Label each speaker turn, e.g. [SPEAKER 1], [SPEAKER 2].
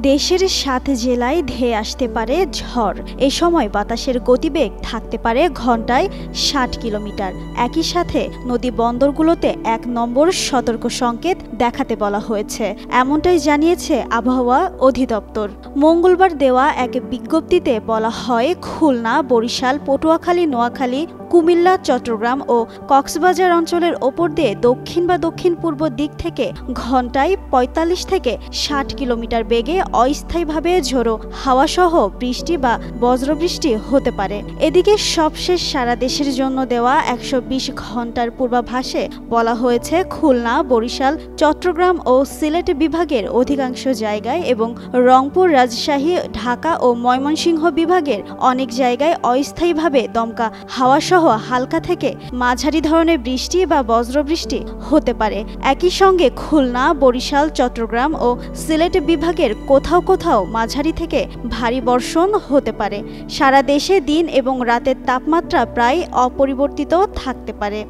[SPEAKER 1] দেশের ৭ জেলায় ধেয়ে আসতে পারে ঝড়। এ সময় বাতাসের গতিবেগ থাকতে পারে ঘন্টায় ৬০ কিলোমিটার। একই সাথে নদী বন্দরগুলোতে ১ নম্বর সতর্ক সংকেত দেখাতে বলা হয়েছে, এমনটাই জানিয়েছে আবহাওয়া অধিদপ্তর। মঙ্গলবার দেওয়া এক বিজ্ঞপ্তিতে বলা হয়, খুলনা, বরিশাল, পটুয়াখালী, নোয়াখালী, কুমিল্লা, চট্টগ্রাম ও কক্সবাজার অঞ্চলের ওপর দিয়ে দক্ষিণ বা দক্ষিণ পূর্ব দিক থেকে ঘন্টায় ৪৫ থেকে ৬০ কিলোমিটার বেগে অস্থায়ীভাবে ঝোড়ো হাওয়াসহ বৃষ্টি বা বজ্রবৃষ্টি হতে পারে। এদিকে সবশেষ সারা দেশের জন্য দেওয়া ১২০ ঘন্টার পূর্বাভাসে বলা হয়েছে, খুলনা, বরিশাল, চট্টগ্রাম ও সিলেট বিভাগের অধিকাংশ জায়গায় এবং রংপুর, রাজশাহী, ঢাকা ও ময়মনসিংহ বিভাগের অনেক জায়গায় অস্থায়ীভাবে দমকা হাওয়াসহ হালকা থেকে মাঝারি ধরনের বৃষ্টি বা বজ্রবৃষ্টি হতে পারে। একই সঙ্গে খুলনা, বরিশাল, চট্টগ্রাম ও সিলেট বিভাগের কোথাও কোথাও মাঝারি থেকে ভারী বর্ষণ হতে পারে। সারা দেশে দিন এবং রাতের তাপমাত্রা প্রায় অপরিবর্তিত থাকতে পারে।